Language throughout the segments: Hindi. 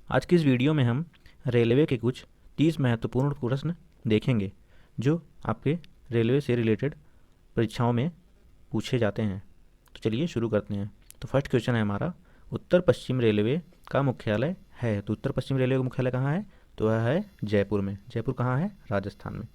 आज की इस वीडियो में हम रेलवे के कुछ 30 महत्वपूर्ण प्रश्न देखेंगे जो आपके रेलवे से रिलेटेड परीक्षाओं में पूछे जाते हैं। तो चलिए शुरू करते हैं। तो फर्स्ट क्वेश्चन है हमारा, उत्तर पश्चिम रेलवे का मुख्यालय है। तो उत्तर पश्चिम रेलवे का मुख्यालय कहाँ है? तो वह है जयपुर में। जयपुर कहाँ है? राजस्थान में।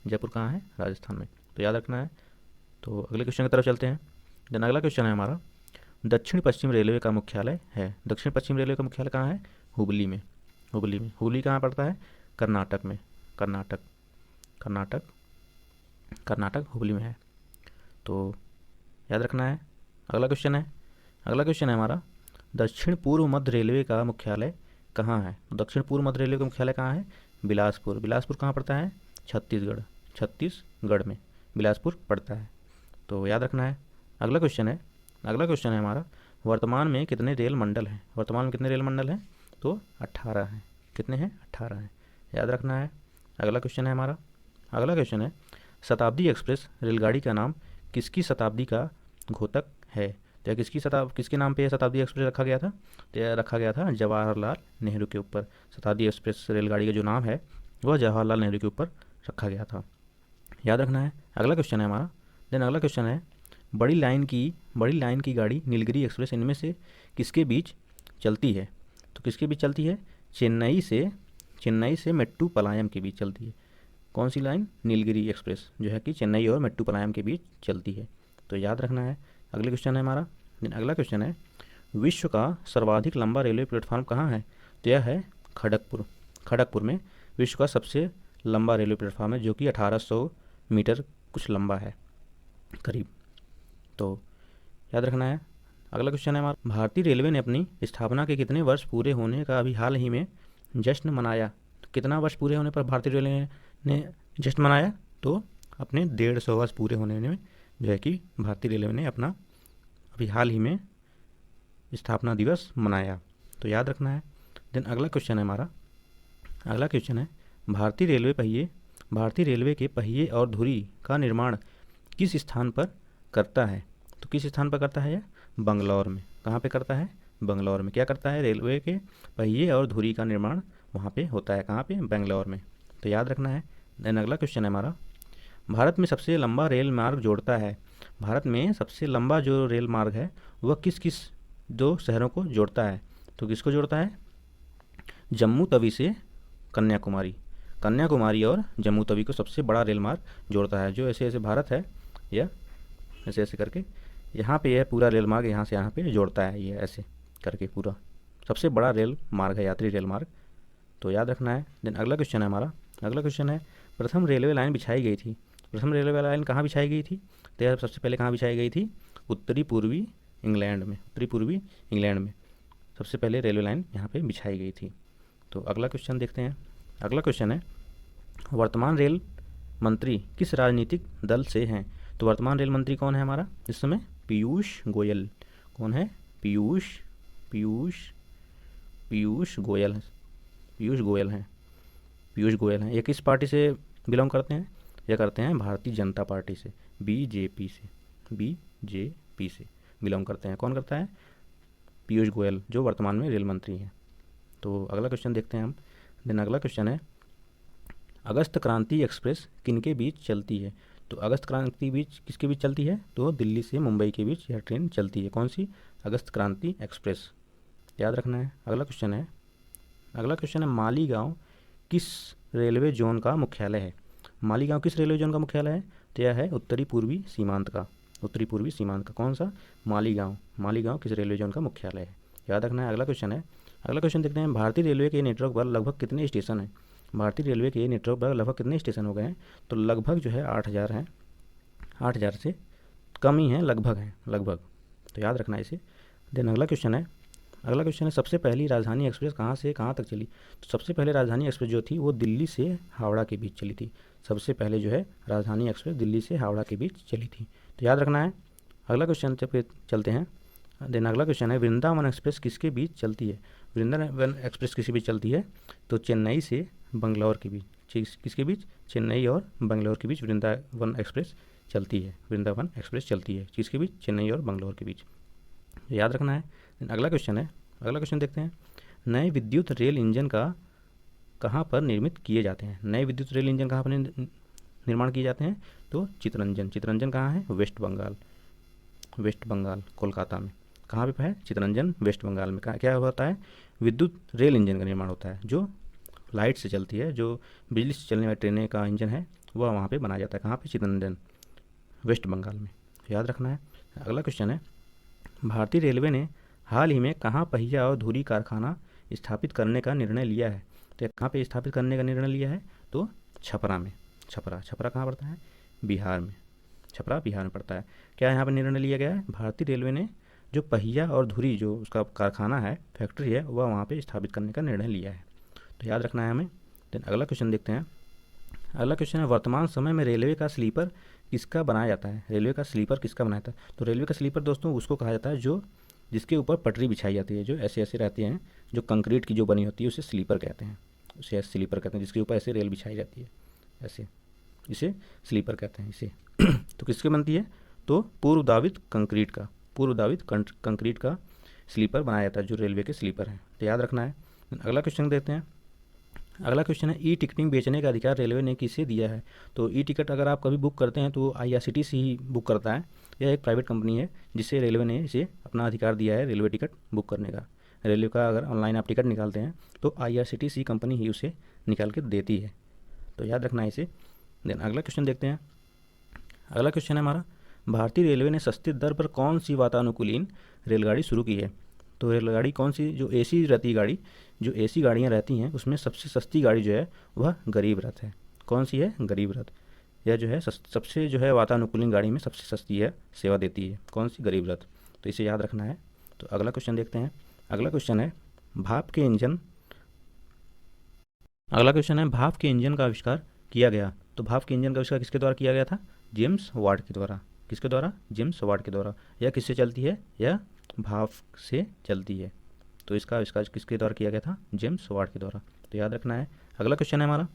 जयपुर कहाँ है? राजस्थान में। तो याद रखना है। तो अगले क्वेश्चन की तरफ चलते हैं। देन अगला क्वेश्चन है हमारा, दक्षिण पश्चिम रेलवे का मुख्यालय है। दक्षिण पश्चिम रेलवे का मुख्यालय कहाँ है? हुबली में। हुबली में। हुबली कहाँ पड़ता है? कर्नाटक में। कर्नाटक। कर्नाटक। कर्नाटक हुबली में है। तो याद रखना है। अगला क्वेश्चन है, अगला क्वेश्चन है हमारा, दक्षिण पूर्व मध्य रेलवे का मुख्यालय कहाँ है? तो दक्षिण पूर्व मध्य रेलवे का मुख्यालय कहाँ है? बिलासपुर। बिलासपुर कहाँ पड़ता है? छत्तीसगढ़। छत्तीसगढ़ में बिलासपुर पड़ता है। तो याद रखना है। अगला क्वेश्चन है, अगला क्वेश्चन है हमारा, वर्तमान में कितने रेल मंडल हैं? वर्तमान में कितने रेल मंडल हैं? तो 18 हैं। कितने हैं? 18 हैं। याद रखना है। अगला क्वेश्चन है हमारा, अगला क्वेश्चन है, शताब्दी एक्सप्रेस रेलगाड़ी का नाम किसकी शताब्दी का घोतक है? तो यह किसके नाम पे यह शताब्दी एक्सप्रेस रखा गया था? तो यह रखा गया था जवाहरलाल नेहरू के ऊपर। शताब्दी एक्सप्रेस रेलगाड़ी का जो नाम है वह जवाहरलाल नेहरू के ऊपर रखा गया था। याद रखना है। अगला क्वेश्चन है हमारा, देन अगला क्वेश्चन है, बड़ी लाइन की गाड़ी नीलगिरी एक्सप्रेस इनमें से किसके बीच चलती है? तो किसके बीच चलती है? चेन्नई से मेट्टुपलायम के बीच चलती है। कौन सी लाइन? नीलगिरी एक्सप्रेस, जो है कि चेन्नई और मेट्टुपलायम के बीच चलती है। तो याद रखना है। अगले क्वेश्चन है हमारा, देन अगला क्वेश्चन है, विश्व का सर्वाधिक लंबा रेलवे प्लेटफॉर्म कहाँ है? तो यह है खड़गपुर। खड़गपुर में विश्व का सबसे लंबा रेलवे प्लेटफॉर्म है, जो कि 1800 मीटर कुछ लंबा है करीब। तो याद रखना है। अगला क्वेश्चन है हमारा, भारतीय रेलवे ने अपनी स्थापना के कितने वर्ष पूरे होने का अभी हाल ही में जश्न मनाया? तो कितना वर्ष पूरे होने पर भारतीय रेलवे ने जश्न मनाया? तो अपने 150 वर्ष पूरे होने में जो है कि भारतीय रेलवे ने अपना अभी हाल ही में स्थापना दिवस मनाया। तो याद रखना है। देन अगला क्वेश्चन है हमारा, अगला क्वेश्चन है, भारतीय रेलवे के पहिए और धुरी का निर्माण किस स्थान पर करता है? तो किस स्थान पर करता है यह? बंगलौर में। कहाँ पे करता है? बंगलौर में। क्या करता है? रेलवे के पहिए और धुरी का निर्माण वहाँ पे होता है। कहाँ पे? बंगलौर में। तो याद रखना है। देन अगला क्वेश्चन है हमारा, भारत में सबसे लंबा रेल मार्ग जोड़ता है। भारत में सबसे लंबा जो रेल मार्ग है वह किस किस दो शहरों को जोड़ता है? तो किसको जोड़ता है? जम्मू तवी से कन्याकुमारी। कन्याकुमारी और जम्मू तवी को सबसे बड़ा रेल मार्ग जोड़ता है। जो ऐसे ऐसे भारत है, यह ऐसे ऐसे करके यहाँ पे यह पूरा रेल मार्ग यहाँ से यहाँ पे जोड़ता है। ये ऐसे करके पूरा सबसे बड़ा रेल मार्ग है, यात्री रेल मार्ग। तो याद रखना है। देन अगला क्वेश्चन है हमारा, अगला क्वेश्चन है, प्रथम रेलवे लाइन बिछाई गई थी। प्रथम रेलवे लाइन कहाँ बिछाई गई थी? तो यह सबसे पहले कहाँ बिछाई गई थी? उत्तरी पूर्वी इंग्लैंड में। उत्तरी पूर्वी इंग्लैंड में सबसे पहले रेलवे लाइन यहाँ पे बिछाई गई थी। तो अगला क्वेश्चन देखते हैं। अगला क्वेश्चन है, वर्तमान रेल मंत्री किस राजनीतिक दल से हैं? तो वर्तमान रेल मंत्री कौन है हमारा इस समय? पीयूष गोयल। कौन है? पीयूष पीयूष पीयूष गोयल है। पीयूष गोयल हैं। पीयूष गोयल हैं। ये किस पार्टी से बिलोंग करते हैं? ये करते हैं भारतीय जनता पार्टी से, बीजेपी से। बीजेपी से बिलोंग करते हैं। कौन करता है? पीयूष गोयल, जो वर्तमान में रेल मंत्री हैं। तो अगला क्वेश्चन देखते हैं हम। देन अगला क्वेश्चन है, अगस्त क्रांति एक्सप्रेस किनके बीच चलती है? तो अगस्त क्रांति बीच किसके बीच चलती है? तो दिल्ली से मुंबई के बीच यह ट्रेन चलती है। कौन सी? अगस्त क्रांति एक्सप्रेस। याद रखना है। अगला क्वेश्चन है, अगला क्वेश्चन है, मालीगांव किस रेलवे जोन का मुख्यालय है? मालीगांव किस रेलवे जोन का मुख्यालय है? तो यह है उत्तरी पूर्वी सीमांत का। उत्तरी पूर्वी सीमांत का कौन सा? मालीगांव। मालीगांव किस रेलवे जोन का मुख्यालय है? याद रखना है। अगला क्वेश्चन है, अगला क्वेश्चन देखते हैं, भारतीय रेलवे के नेटवर्क पर लगभग कितने स्टेशन हैं? भारतीय रेलवे के नेटवर्क पर लगभग कितने स्टेशन हो गए हैं? तो लगभग जो है 8000 हैं। 8000 से कम ही हैं, लगभग हैं, लगभग। तो याद रखना है इसे। देन अगला क्वेश्चन है, अगला क्वेश्चन है, सबसे पहली राजधानी एक्सप्रेस कहाँ से कहाँ तक चली? तो सबसे पहले राजधानी एक्सप्रेस जो थी वो दिल्ली से हावड़ा के बीच चली थी। सबसे पहले जो है राजधानी एक्सप्रेस दिल्ली से हावड़ा के बीच चली थी। तो याद रखना है। अगला क्वेश्चन पे चलते हैं। देन अगला क्वेश्चन है, वृंदावन एक्सप्रेस किसके बीच चलती है? वृंदावन एक्सप्रेस किसी बीच चलती है? तो चेन्नई से बंगलौर के बीच। किसके बीच? चेन्नई और बंगलौर के बीच वृंदावन एक्सप्रेस चलती है। वृंदावन एक्सप्रेस चलती है किसके बीच? चेन्नई और बंगलौर के बीच। याद रखना है। अगला क्वेश्चन है, अगला क्वेश्चन देखते हैं, नए विद्युत रेल इंजन का कहाँ पर निर्मित किए जाते हैं? नए विद्युत रेल इंजन कहाँ पर निर्माण किए जाते हैं? तो चितरंजन। चितरंजन कहाँ है? वेस्ट बंगाल। वेस्ट बंगाल, कोलकाता में। कहाँ पे है? चितरंजन, वेस्ट बंगाल में। क्या होता है? विद्युत रेल इंजन का निर्माण होता है, जो लाइट से चलती है, जो बिजली से चलने वाली ट्रेनें का इंजन है, वह वहाँ पे बनाया जाता है। कहाँ पे? चितरंजन, वेस्ट बंगाल में। याद रखना है। अगला क्वेश्चन है, भारतीय रेलवे ने हाल ही में कहाँ पहिया और धुरी कारखाना स्थापित करने का निर्णय लिया है? तो कहाँ पे स्थापित करने का निर्णय लिया है? तो छपरा में। छपरा, छपरा कहाँ पड़ता है? बिहार में। छपरा बिहार में पड़ता है। क्या यहाँ पर निर्णय लिया गया है? भारतीय रेलवे ने जो पहिया और धुरी, जो उसका कारखाना है, फैक्ट्री है, वह वहाँ पे स्थापित करने का निर्णय लिया है। तो याद रखना है हमें। देन अगला क्वेश्चन देखते हैं। अगला क्वेश्चन है, वर्तमान समय में रेलवे का स्लीपर किसका बनाया जाता है? रेलवे का स्लीपर किसका बनाया जाता है? तो रेलवे का स्लीपर दोस्तों उसको कहा जाता है जो जिसके ऊपर पटरी बिछाई जाती है, जो ऐसे ऐसे रहती हैं, जो कंक्रीट की जो बनी होती है, उसे स्लीपर कहते हैं। उसे स्लीपर कहते हैं, जिसके ऊपर ऐसे रेल बिछाई जाती है, ऐसे, इसे स्लीपर कहते हैं इसे। तो किसके बनती है? तो पूर्वदावित कंक्रीट का, पूर्वदावित कंक्रीट का स्लीपर बनाया जाता है, जो रेलवे के स्लीपर हैं। तो याद रखना है। अगला क्वेश्चन देखते हैं। अगला क्वेश्चन है, ई टिकटिंग बेचने का अधिकार रेलवे ने किसे दिया है? तो ई टिकट अगर आप कभी बुक करते हैं तो IRCTC ही बुक करता है। यह एक प्राइवेट कंपनी है जिसे रेलवे ने इसे अपना अधिकार दिया है रेलवे टिकट बुक करने का। रेलवे का अगर ऑनलाइन आप टिकट निकालते हैं तो IRCTC कंपनी ही उसे निकाल के देती है। तो याद रखना है इसे। देन अगला क्वेश्चन देखते हैं। अगला क्वेश्चन है हमारा, भारतीय रेलवे ने सस्ती दर पर कौन सी वातानुकूलित रेलगाड़ी शुरू की है? तो रेलगाड़ी कौन सी? जो AC रहती गाड़ी, जो AC गाड़ियाँ रहती हैं, उसमें सबसे सस्ती गाड़ी जो है वह गरीब रथ है। कौन सी है? गरीब रथ। यह जो है सबसे जो है वातानुकूलित गाड़ी में सबसे सस्ती है, सेवा देती है। कौन सी? गरीब रथ। तो इसे याद रखना है। तो अगला क्वेश्चन देखते हैं। अगला क्वेश्चन है, भाप के इंजन अगला क्वेश्चन है, भाप के इंजन का आविष्कार किया गया। तो भाप के इंजन का आविष्कार किसके द्वारा किया गया था? जेम्स वाट के द्वारा। किसके द्वारा? जेम्स वाट के द्वारा। यह किससे चलती है? यह भाप से चलती है। तो इसका आविष्कार किसके द्वारा किया गया था? जेम्स वाट के द्वारा। तो याद रखना है। अगला क्वेश्चन है हमारा,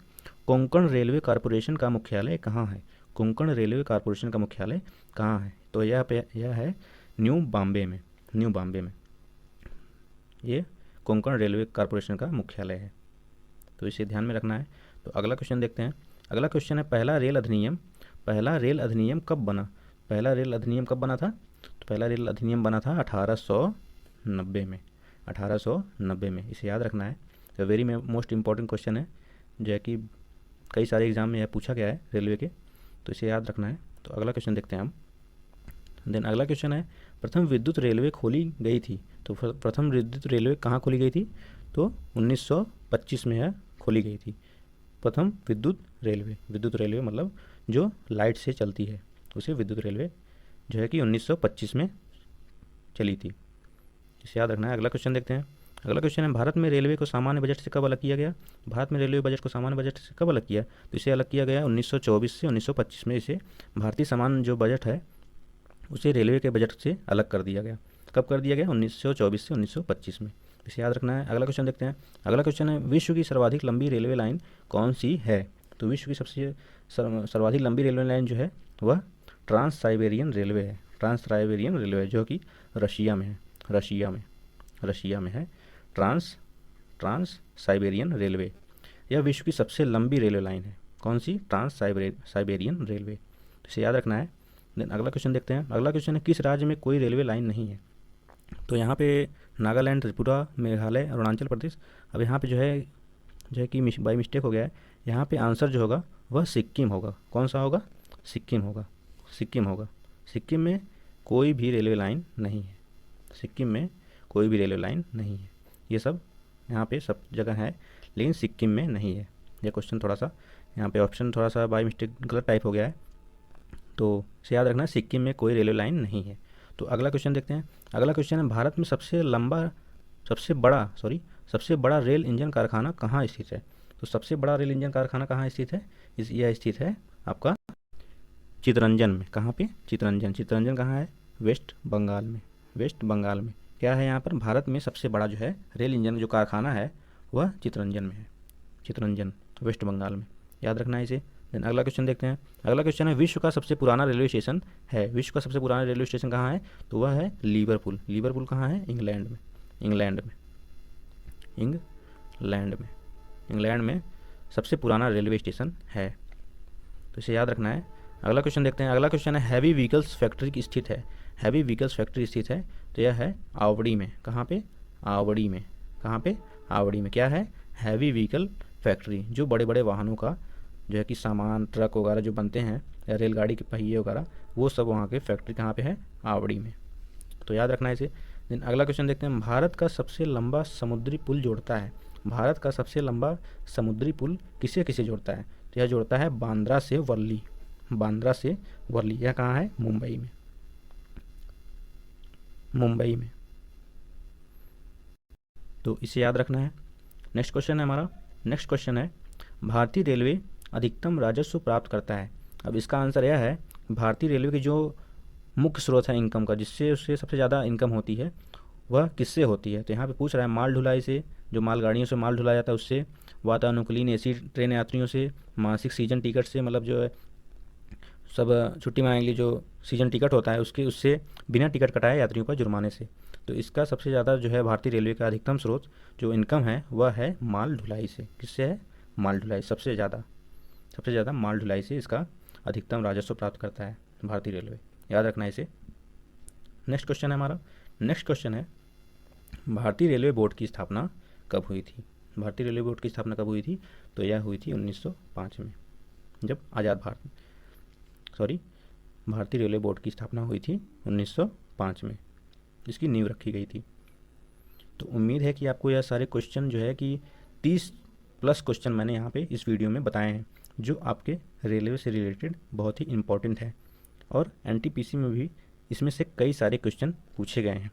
कोंकण रेलवे कॉरपोरेशन का मुख्यालय कहाँ है? कोंकण रेलवे कॉरपोरेशन का मुख्यालय कहाँ है? तो यह है न्यू बॉम्बे में। न्यू बॉम्बे में ये कोंकण रेलवे कॉरपोरेशन का मुख्यालय है। तो इसे ध्यान में रखना है। तो अगला क्वेश्चन देखते हैं। अगला क्वेश्चन है, पहला रेल अधिनियम कब बना? पहला रेल अधिनियम कब बना था? तो पहला रेल अधिनियम बना था 1890 में। 1890 में, इसे याद रखना है। तो वेरी मोस्ट इंपॉर्टेंट क्वेश्चन है, जो है कि कई सारे एग्जाम में यह पूछा गया है रेलवे के, तो इसे याद रखना है। तो अगला क्वेश्चन देखते हैं हम। देन अगला क्वेश्चन है, प्रथम विद्युत रेलवे खोली गई थी। तो प्रथम विद्युत रेलवे कहाँ खोली गई थी? तो 1925 में यह खोली गई थी। प्रथम विद्युत रेलवे मतलब जो लाइट से चलती है, उसे विद्युत रेलवे जो है कि 1925 में चली थी। इसे याद रखना है। अगला क्वेश्चन देखते हैं। अगला क्वेश्चन है, भारत में रेलवे को सामान्य बजट से कब अलग किया गया? भारत में रेलवे बजट को सामान्य बजट से कब अलग किया? तो इसे अलग किया गया 1924 से 1925 में। इसे भारतीय सामान्य जो बजट है उसे रेलवे के बजट से अलग कर दिया गया। कब कर दिया गया? 1924 से 1925 में। इसे याद रखना है। अगला क्वेश्चन देखते हैं। अगला क्वेश्चन है, विश्व की सर्वाधिक लंबी रेलवे लाइन कौन सी है? तो विश्व की सबसे सर्वाधिक लंबी रेलवे लाइन जो है वह ट्रांस साइबेरियन रेलवे है। ट्रांस साइबेरियन रेलवे जो कि रशिया में है। रशिया में है ट्रांस साइबेरियन रेलवे। यह विश्व की सबसे लंबी रेलवे लाइन है। कौन सी? Trans Siberian railway. इसे याद रखना है। देन अगला क्वेश्चन देखते हैं। अगला क्वेश्चन है, किस राज्य में कोई रेलवे लाइन नहीं है? तो यहाँ पे नागालैंड, त्रिपुरा, मेघालय, अरुणाचल प्रदेश। अब यहाँ पे जो है कि बाई मिस्टेक हो गया है। यहाँ पे आंसर जो होगा वह सिक्किम होगा। कौन सा होगा? सिक्किम होगा। सिक्किम में कोई भी रेलवे लाइन नहीं है। सिक्किम में कोई भी रेलवे लाइन नहीं है। ये सब यहाँ पे सब जगह है, लेकिन सिक्किम में नहीं है। यह क्वेश्चन थोड़ा सा यहाँ पे ऑप्शन थोड़ा सा बाई मिस्टेक गलत टाइप हो गया है, तो इसे याद रखना है, सिक्किम में कोई रेलवे लाइन नहीं है। तो अगला क्वेश्चन देखते हैं। अगला क्वेश्चन है, भारत में सबसे बड़ा रेल इंजन कारखाना कहाँ स्थित है? तो सबसे बड़ा रेल इंजन कारखाना कहाँ स्थित है? यह स्थित है आपका चितरंजन में। कहाँ पे? चितरंजन कहाँ है? वेस्ट बंगाल में। क्या है यहाँ पर? भारत में सबसे बड़ा जो है रेल इंजन जो कारखाना है वह चितरंजन में है। चितरंजन, वेस्ट बंगाल में। याद रखना है इसे। देन अगला क्वेश्चन देखते हैं। अगला क्वेश्चन है, विश्व का सबसे पुराना रेलवे स्टेशन है। विश्व का सबसे पुराना रेलवे स्टेशन कहाँ है? तो वह है लिवरपूल। लिवरपूल कहाँ है? इंग्लैंड में। इंग्लैंड में। इंग्लैंड में सबसे पुराना रेलवे स्टेशन है, तो इसे याद रखना है। अगला क्वेश्चन देखते हैं। अगला क्वेश्चन है हैवी व्हीकल्स फैक्ट्री की स्थित है। हैवी व्हीकल्स फैक्ट्री स्थित है, तो यह है आवड़ी में। कहाँ पे? आवड़ी में। कहाँ पे? आवड़ी में। क्या है? हैवी व्हीकल फैक्ट्री, जो बड़े बड़े वाहनों का जो है कि सामान, ट्रक वगैरह जो बनते हैं या रेलगाड़ी के पहिए वगैरह, वो सब वहाँ के फैक्ट्री कहाँ पे है? आवड़ी में। तो याद रखना है इसे। देन अगला क्वेश्चन देखते हैं। भारत का सबसे लंबा समुद्री पुल जोड़ता है। भारत का सबसे लंबा समुद्री पुल किसे किसे जोड़ता है? तो यह जोड़ता है बांद्रा से वर्ली। बांद्रा से वर्ली। यह कहाँ है? मुंबई में। मुंबई में। तो इसे याद रखना है। नेक्स्ट क्वेश्चन है हमारा। नेक्स्ट क्वेश्चन है भारतीय रेलवे अधिकतम राजस्व प्राप्त करता है। अब इसका आंसर यह है भारतीय रेलवे की जो मुख्य स्रोत है इनकम का, जिससे उससे सबसे ज़्यादा इनकम होती है, वह किससे होती है? तो यहाँ पे पूछ रहा है माल ढुलाई से, जो मालगाड़ियों से माल ढुलाया जाता है उससे, वातानुकूलित एसी ट्रेन यात्रियों से, मासिक सीजन टिकट से, मतलब जो है सब छुट्टी मनाने के लिए जो सीजन टिकट होता है उसके, उससे बिना टिकट कटाए यात्रियों पर जुर्माने से। तो इसका सबसे ज़्यादा जो है भारतीय रेलवे का अधिकतम स्रोत जो इनकम है वह है माल ढुलाई से। किससे है? माल ढुलाई। सबसे ज़्यादा माल ढुलाई से इसका अधिकतम राजस्व प्राप्त करता है भारतीय रेलवे। याद रखना है इसे। नेक्स्ट क्वेश्चन है हमारा। नेक्स्ट क्वेश्चन है भारतीय रेलवे बोर्ड की स्थापना कब हुई थी? भारतीय रेलवे बोर्ड की स्थापना कब हुई थी? तो यह हुई थी 1905 में, जब आज़ाद भारत, भारतीय रेलवे बोर्ड की स्थापना हुई थी 1905 में, इसकी नींव रखी गई थी। तो उम्मीद है कि आपको यह सारे क्वेश्चन जो है कि 30+ क्वेश्चन मैंने यहाँ पे इस वीडियो में बताए हैं, जो आपके रेलवे से रिलेटेड बहुत ही इम्पोर्टेंट है, और एनटीपीसी में भी इसमें से कई सारे क्वेश्चन पूछे गए हैं।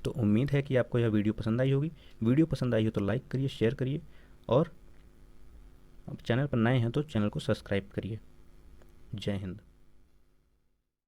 तो उम्मीद है कि आपको यह वीडियो पसंद आई होगी। वीडियो पसंद आई हो तो लाइक करिए, शेयर करिए, और अब चैनल पर नए हैं तो चैनल को सब्सक्राइब करिए। जय हिंद।